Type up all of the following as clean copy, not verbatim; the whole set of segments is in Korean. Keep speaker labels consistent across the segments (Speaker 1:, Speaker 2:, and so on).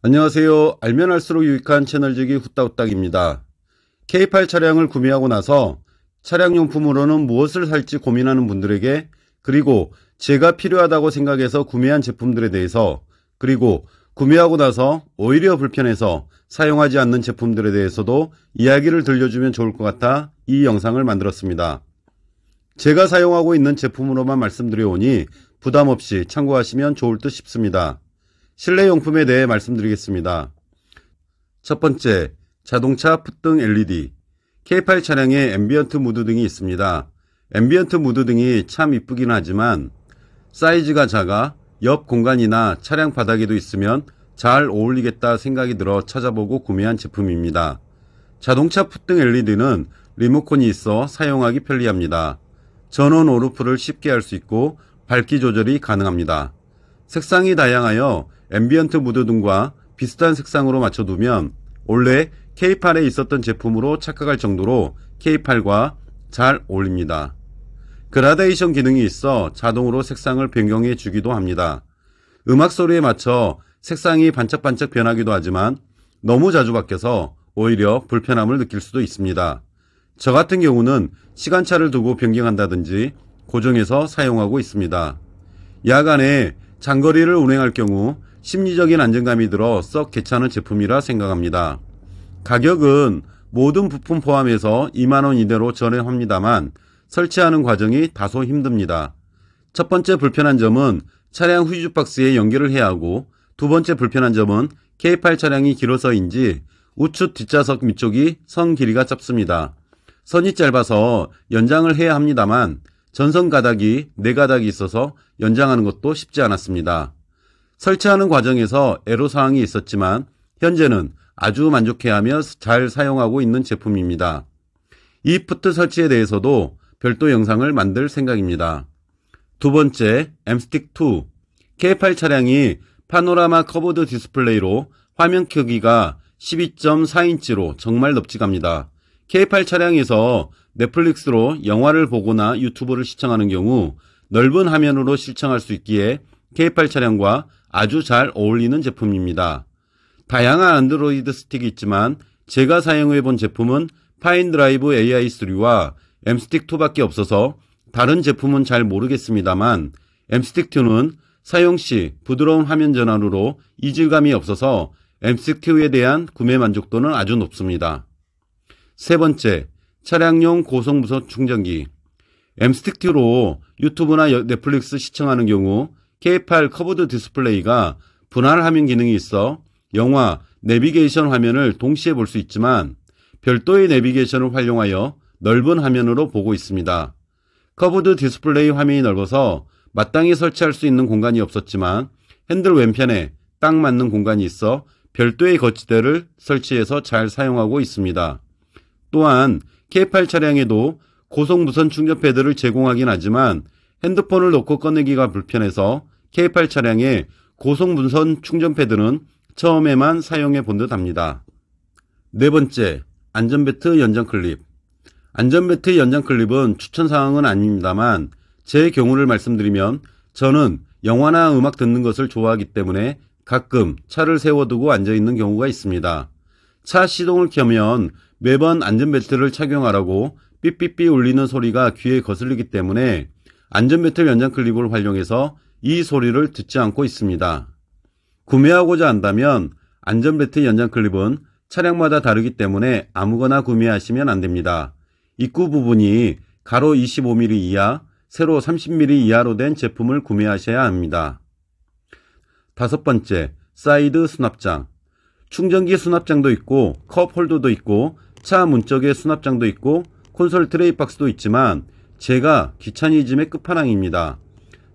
Speaker 1: 안녕하세요. 알면 알수록 유익한 채널지기 후딱후딱입니다. K8 차량을 구매하고 나서 차량용품으로는 무엇을 살지 고민하는 분들에게, 그리고 제가 필요하다고 생각해서 구매한 제품들에 대해서, 그리고 구매하고 나서 오히려 불편해서 사용하지 않는 제품들에 대해서도 이야기를 들려주면 좋을 것 같아 이 영상을 만들었습니다. 제가 사용하고 있는 제품으로만 말씀드려오니 부담없이 참고하시면 좋을 듯 싶습니다. 실내용품에 대해 말씀드리겠습니다. 첫 번째, 자동차 풋등 LED. K8 차량에 앰비언트 무드 등이 있습니다. 앰비언트 무드 등이 참 이쁘긴 하지만 사이즈가 작아 옆 공간이나 차량 바닥에도 있으면 잘 어울리겠다 생각이 들어 찾아보고 구매한 제품입니다. 자동차 풋등 LED는 리모컨이 있어 사용하기 편리합니다. 전원 온오프를 쉽게 할 수 있고 밝기 조절이 가능합니다. 색상이 다양하여 앰비언트 무드 등과 비슷한 색상으로 맞춰두면 원래 K8에 있었던 제품으로 착각할 정도로 K8과 잘 어울립니다. 그라데이션 기능이 있어 자동으로 색상을 변경해 주기도 합니다. 음악 소리에 맞춰 색상이 반짝반짝 변하기도 하지만 너무 자주 바뀌어서 오히려 불편함을 느낄 수도 있습니다. 저 같은 경우는 시간차를 두고 변경한다든지 고정해서 사용하고 있습니다. 야간에 장거리를 운행할 경우 심리적인 안정감이 들어 썩 괜찮은 제품이라 생각합니다. 가격은 모든 부품 포함해서 2만원 이내로 저렴합니다만 설치하는 과정이 다소 힘듭니다. 첫 번째 불편한 점은 차량 후유박스에 연결을 해야 하고, 두 번째 불편한 점은 K8 차량이 길어서인지 우측 뒷좌석 밑쪽이 선 길이가 짧습니다. 선이 짧아서 연장을 해야 합니다만 전선 가닥이 4가닥이 있어서 연장하는 것도 쉽지 않았습니다. 설치하는 과정에서 애로사항이 있었지만 현재는 아주 만족해하며 잘 사용하고 있는 제품입니다. 이 푸트 설치에 대해서도 별도 영상을 만들 생각입니다. 두 번째, Mstick2. K8 차량이 파노라마 커브드 디스플레이로 화면 크기가 12.4인치로 정말 넙직합니다. K8 차량에서 넷플릭스로 영화를 보거나 유튜브를 시청하는 경우 넓은 화면으로 시청할 수 있기에 K8 차량과 아주 잘 어울리는 제품입니다. 다양한 안드로이드 스틱이 있지만 제가 사용해본 제품은 파인드라이브 AI3와 Mstick2밖에 없어서 다른 제품은 잘 모르겠습니다만 Mstick2는 사용 시 부드러운 화면 전환으로 이질감이 없어서 Mstick2에 대한 구매 만족도는 아주 높습니다. 세 번째, 차량용 고속무선 충전기. Mstick2로 유튜브나 넷플릭스 시청하는 경우 K8 커브드 디스플레이가 분할 화면 기능이 있어 영화, 내비게이션 화면을 동시에 볼 수 있지만 별도의 내비게이션을 활용하여 넓은 화면으로 보고 있습니다. 커브드 디스플레이 화면이 넓어서 마땅히 설치할 수 있는 공간이 없었지만 핸들 왼편에 딱 맞는 공간이 있어 별도의 거치대를 설치해서 잘 사용하고 있습니다. 또한 K8 차량에도 고속 무선 충전 패드를 제공하긴 하지만 핸드폰을 놓고 꺼내기가 불편해서 K8 차량의 고속 무선 충전 패드는 처음에만 사용해 본 듯 합니다. 네 번째, 안전벨트 연장 클립. 안전벨트 연장 클립은 추천사항은 아닙니다만 제 경우를 말씀드리면 저는 영화나 음악 듣는 것을 좋아하기 때문에 가끔 차를 세워두고 앉아있는 경우가 있습니다. 차 시동을 켜면 매번 안전벨트를 착용하라고 삐삐삐 울리는 소리가 귀에 거슬리기 때문에 안전벨트 연장 클립을 활용해서 이 소리를 듣지 않고 있습니다. 구매하고자 한다면 안전벨트 연장 클립은 차량마다 다르기 때문에 아무거나 구매하시면 안됩니다. 입구 부분이 가로 25mm 이하, 세로 30mm 이하로 된 제품을 구매하셔야 합니다. 다섯 번째, 사이드 수납장. 충전기 수납장도 있고 컵 홀더도 있고 차 문쪽에 수납장도 있고 콘솔 트레이 박스도 있지만 제가 귀차니즘의 끝판왕입니다.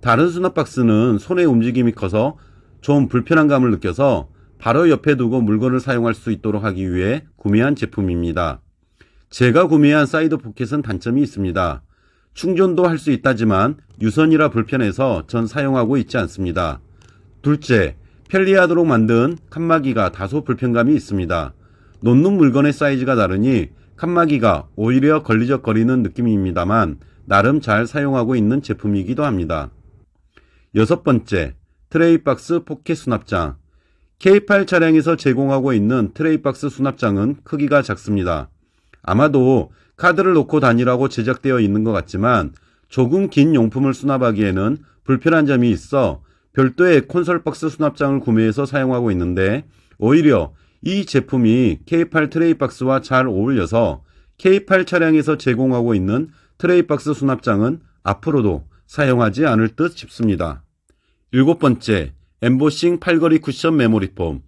Speaker 1: 다른 수납 박스는 손의 움직임이 커서 좀 불편한 감을 느껴서 바로 옆에 두고 물건을 사용할 수 있도록 하기 위해 구매한 제품입니다. 제가 구매한 사이드 포켓은 단점이 있습니다. 충전도 할 수 있다지만 유선이라 불편해서 전 사용하고 있지 않습니다. 둘째, 편리하도록 만든 칸막이가 다소 불편감이 있습니다. 놓는 물건의 사이즈가 다르니 칸막이가 오히려 걸리적거리는 느낌입니다만 나름 잘 사용하고 있는 제품이기도 합니다. 여섯 번째, 트레이박스 포켓 수납장. K8 차량에서 제공하고 있는 트레이박스 수납장은 크기가 작습니다. 아마도 카드를 놓고 다니라고 제작되어 있는 것 같지만 조금 긴 용품을 수납하기에는 불편한 점이 있어 별도의 콘솔박스 수납장을 구매해서 사용하고 있는데, 오히려 이 제품이 K8 트레이박스와 잘 어울려서 K8 차량에서 제공하고 있는 트레이박스 수납장은 앞으로도 사용하지 않을 듯 싶습니다. 7번째, 엠보싱 팔걸이 쿠션 메모리 폼.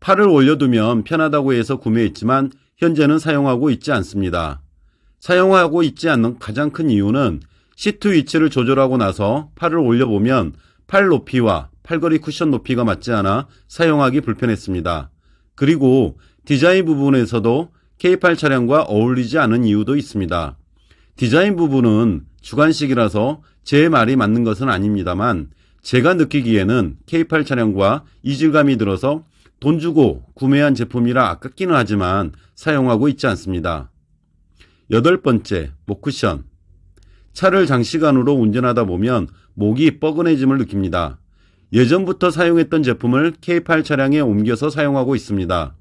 Speaker 1: 팔을 올려두면 편하다고 해서 구매했지만 현재는 사용하고 있지 않습니다. 사용하고 있지 않는 가장 큰 이유는 시트 위치를 조절하고 나서 팔을 올려보면 팔 높이와 팔걸이 쿠션 높이가 맞지 않아 사용하기 불편했습니다. 그리고 디자인 부분에서도 K8 차량과 어울리지 않은 이유도 있습니다. 디자인 부분은 주관식이라서 제 말이 맞는 것은 아닙니다만 제가 느끼기에는 K8 차량과 이질감이 들어서 돈 주고 구매한 제품이라 아깝기는 하지만 사용하고 있지 않습니다. 8번째, 목 쿠션. 차를 장시간으로 운전하다 보면 목이 뻐근해짐을 느낍니다. 예전부터 사용했던 제품을 K8 차량에 옮겨서 사용하고 있습니다.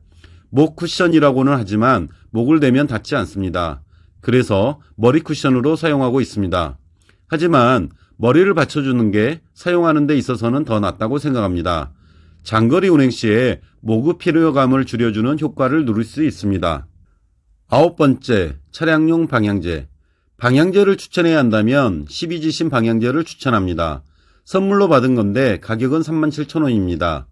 Speaker 1: 목 쿠션이라고는 하지만 목을 대면 닿지 않습니다. 그래서 머리 쿠션으로 사용하고 있습니다. 하지만 머리를 받쳐주는 게 사용하는 데 있어서는 더 낫다고 생각합니다. 장거리 운행 시에 목의 피로감을 줄여주는 효과를 누릴 수 있습니다. 9번째, 차량용 방향제. 방향제를 추천해야 한다면 12지신 방향제를 추천합니다. 선물로 받은 건데 가격은 37,000원입니다.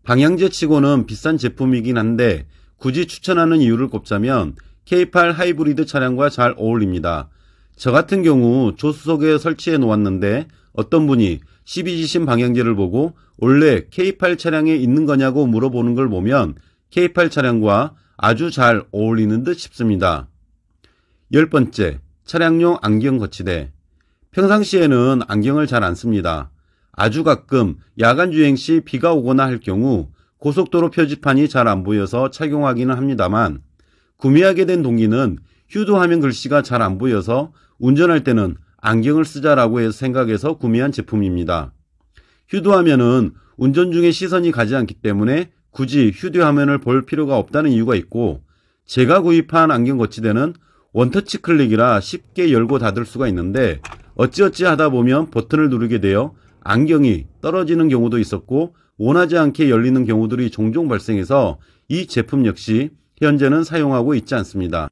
Speaker 1: 방향제 치고는 비싼 제품이긴 한데 굳이 추천하는 이유를 꼽자면 K8 하이브리드 차량과 잘 어울립니다. 저 같은 경우 조수석에 설치해 놓았는데 어떤 분이 12지신 방향제를 보고 원래 K8 차량에 있는 거냐고 물어보는 걸 보면 K8 차량과 아주 잘 어울리는 듯 싶습니다. 10번째, 차량용 안경 거치대. 평상시에는 안경을 잘 안 씁니다. 아주 가끔 야간 주행 시 비가 오거나 할 경우 고속도로 표지판이 잘 안 보여서 착용하기는 합니다만, 구매하게 된 동기는 휴대화면 글씨가 잘 안 보여서 운전할 때는 안경을 쓰자라고 해서 생각해서 구매한 제품입니다. 휴대화면은 운전 중에 시선이 가지 않기 때문에 굳이 휴대화면을 볼 필요가 없다는 이유가 있고, 제가 구입한 안경 거치대는 원터치 클릭이라 쉽게 열고 닫을 수가 있는데 어찌어찌 하다 보면 버튼을 누르게 되어 안경이 떨어지는 경우도 있었고 원하지 않게 열리는 경우들이 종종 발생해서 이 제품 역시 현재는 사용하고 있지 않습니다.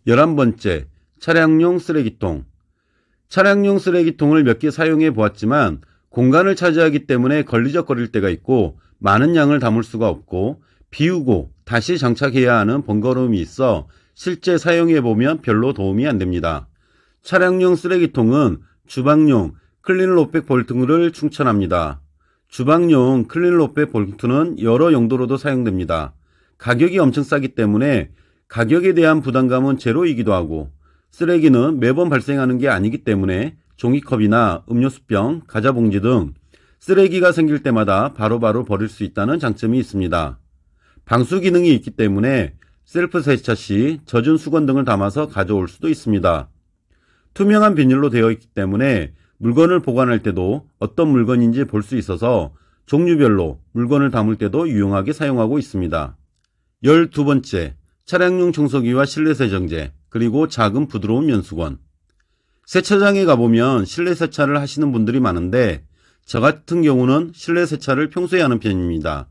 Speaker 1: 11번째, 차량용 쓰레기통. 차량용 쓰레기통을 몇 개 사용해 보았지만 공간을 차지하기 때문에 걸리적거릴 때가 있고 많은 양을 담을 수가 없고 비우고 다시 장착해야 하는 번거로움이 있어 실제 사용해보면 별로 도움이 안됩니다. 차량용 쓰레기통은 주방용 클린롯백 볼트를 추천합니다. 주방용 클린롯백 볼트는 여러 용도로도 사용됩니다. 가격이 엄청 싸기 때문에 가격에 대한 부담감은 제로이기도 하고, 쓰레기는 매번 발생하는 게 아니기 때문에 종이컵이나 음료수병, 과자봉지 등 쓰레기가 생길 때마다 바로바로 버릴 수 있다는 장점이 있습니다. 방수 기능이 있기 때문에 셀프 세차 시 젖은 수건 등을 담아서 가져올 수도 있습니다. 투명한 비닐로 되어 있기 때문에 물건을 보관할 때도 어떤 물건인지 볼 수 있어서 종류별로 물건을 담을 때도 유용하게 사용하고 있습니다. 12번째, 차량용 청소기와 실내 세정제, 그리고 작은 부드러운 면수건. 세차장에 가보면 실내 세차를 하시는 분들이 많은데 저 같은 경우는 실내 세차를 평소에 하는 편입니다.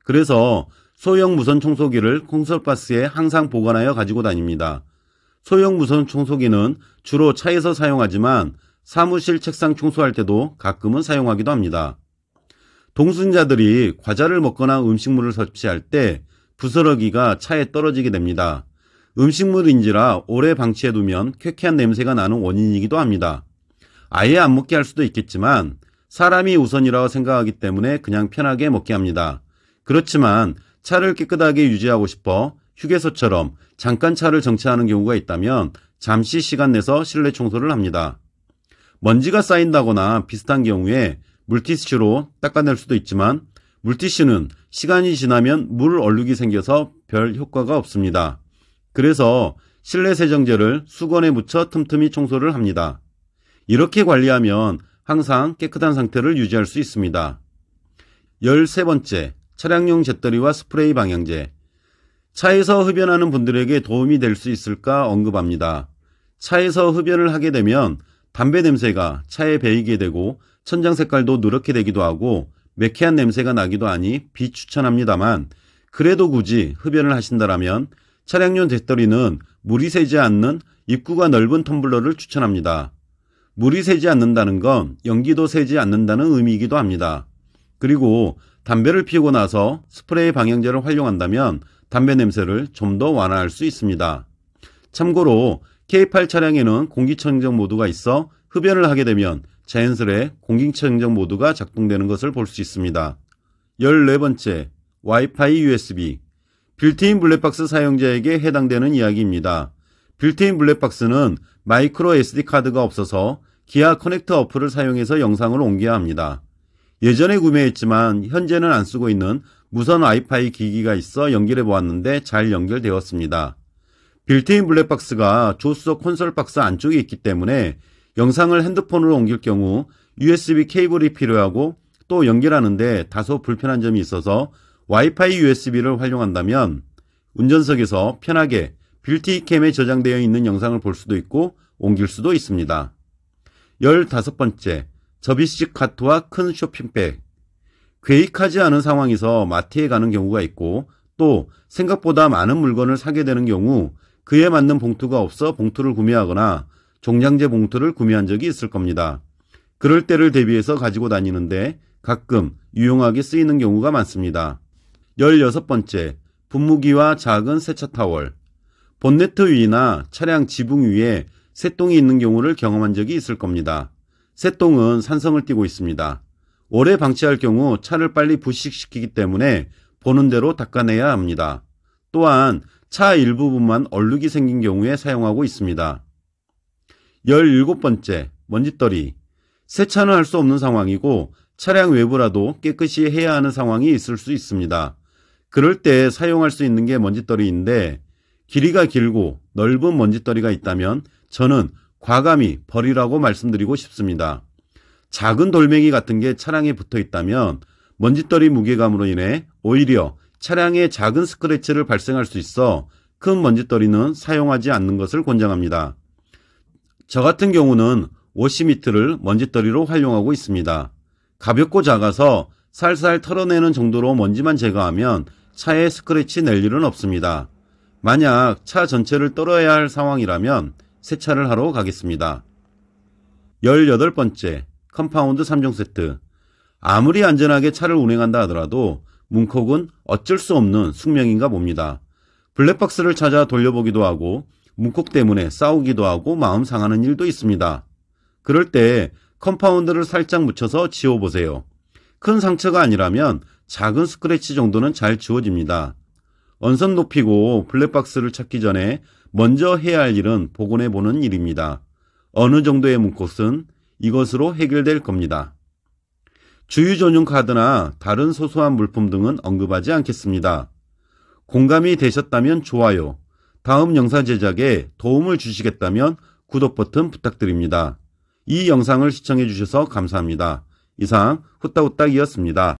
Speaker 1: 그래서 소형 무선 청소기를 콘솔박스에 항상 보관하여 가지고 다닙니다. 소형 무선 청소기는 주로 차에서 사용하지만 사무실 책상 청소할 때도 가끔은 사용하기도 합니다. 동승자들이 과자를 먹거나 음식물을 섭취할 때 부스러기가 차에 떨어지게 됩니다. 음식물인지라 오래 방치해두면 쾌쾌한 냄새가 나는 원인이기도 합니다. 아예 안 먹게 할 수도 있겠지만 사람이 우선이라고 생각하기 때문에 그냥 편하게 먹게 합니다. 그렇지만 차를 깨끗하게 유지하고 싶어 휴게소처럼 잠깐 차를 정차하는 경우가 있다면 잠시 시간 내서 실내 청소를 합니다. 먼지가 쌓인다거나 비슷한 경우에 물티슈로 닦아낼 수도 있지만 물티슈는 시간이 지나면 물 얼룩이 생겨서 별 효과가 없습니다. 그래서 실내 세정제를 수건에 묻혀 틈틈이 청소를 합니다. 이렇게 관리하면 항상 깨끗한 상태를 유지할 수 있습니다. 13번째, 차량용 잿더리와 스프레이 방향제. 차에서 흡연하는 분들에게 도움이 될 수 있을까 언급합니다. 차에서 흡연을 하게 되면 담배 냄새가 차에 배이게 되고 천장 색깔도 누렇게 되기도 하고 매캐한 냄새가 나기도 하니 비추천합니다만, 그래도 굳이 흡연을 하신다라면 차량용 잿더리는 물이 새지 않는 입구가 넓은 텀블러를 추천합니다. 물이 새지 않는다는 건 연기도 새지 않는다는 의미이기도 합니다. 그리고 담배를 피우고 나서 스프레이 방향제를 활용한다면 담배 냄새를 좀 더 완화할 수 있습니다. 참고로 K8 차량에는 공기청정 모드가 있어 흡연을 하게 되면 자연스레 공기청정 모드가 작동되는 것을 볼 수 있습니다. 14번째, 와이파이 USB. 빌트인 블랙박스 사용자에게 해당되는 이야기입니다. 빌트인 블랙박스는 마이크로 SD 카드가 없어서 기아 커넥트 어플을 사용해서 영상을 옮겨야 합니다. 예전에 구매했지만 현재는 안 쓰고 있는 무선 와이파이 기기가 있어 연결해 보았는데 잘 연결되었습니다. 빌트인 블랙박스가 조수석 콘솔 박스 안쪽에 있기 때문에 영상을 핸드폰으로 옮길 경우 USB 케이블이 필요하고 또 연결하는데 다소 불편한 점이 있어서 와이파이 USB를 활용한다면 운전석에서 편하게 빌트인 캠에 저장되어 있는 영상을 볼 수도 있고 옮길 수도 있습니다. 15번째, 접이식 카트와 큰 쇼핑백. 계획하지 않은 상황에서 마트에 가는 경우가 있고 또 생각보다 많은 물건을 사게 되는 경우 그에 맞는 봉투가 없어 봉투를 구매하거나 종량제 봉투를 구매한 적이 있을 겁니다. 그럴 때를 대비해서 가지고 다니는데 가끔 유용하게 쓰이는 경우가 많습니다. 16번째, 분무기와 작은 세차 타월. 본네트 위나 차량 지붕 위에 새똥이 있는 경우를 경험한 적이 있을 겁니다. 새똥은 산성을 띠고 있습니다. 오래 방치할 경우 차를 빨리 부식시키기 때문에 보는 대로 닦아내야 합니다. 또한 차 일부분만 얼룩이 생긴 경우에 사용하고 있습니다. 17번째, 먼지떨이. 세차는 할 수 없는 상황이고 차량 외부라도 깨끗이 해야 하는 상황이 있을 수 있습니다. 그럴 때 사용할 수 있는 게 먼지떨이인데 길이가 길고 넓은 먼지떨이가 있다면 저는 과감히 버리라고 말씀드리고 싶습니다. 작은 돌멩이 같은 게 차량에 붙어 있다면 먼지떨이 무게감으로 인해 오히려 차량에 작은 스크래치를 발생할 수 있어 큰 먼지떨이는 사용하지 않는 것을 권장합니다. 저 같은 경우는 워시미트를 먼지떨이로 활용하고 있습니다. 가볍고 작아서 살살 털어내는 정도로 먼지만 제거하면 차에 스크래치 낼 일은 없습니다. 만약 차 전체를 떨어야 할 상황이라면 세차를 하러 가겠습니다. 18번째, 컴파운드 3종 세트. 아무리 안전하게 차를 운행한다 하더라도 문콕은 어쩔 수 없는 숙명인가 봅니다. 블랙박스를 찾아 돌려보기도 하고 문콕 때문에 싸우기도 하고 마음 상하는 일도 있습니다. 그럴 때 컴파운드를 살짝 묻혀서 지워보세요. 큰 상처가 아니라면 작은 스크래치 정도는 잘 지워집니다. 언선 높이고 블랙박스를 찾기 전에 먼저 해야 할 일은 복원해 보는 일입니다. 어느 정도의 문콕은 이것으로 해결될 겁니다. 주유 전용 카드나 다른 소소한 물품 등은 언급하지 않겠습니다. 공감이 되셨다면 좋아요. 다음 영상 제작에 도움을 주시겠다면 구독 버튼 부탁드립니다. 이 영상을 시청해 주셔서 감사합니다. 이상 후딱후딱이었습니다.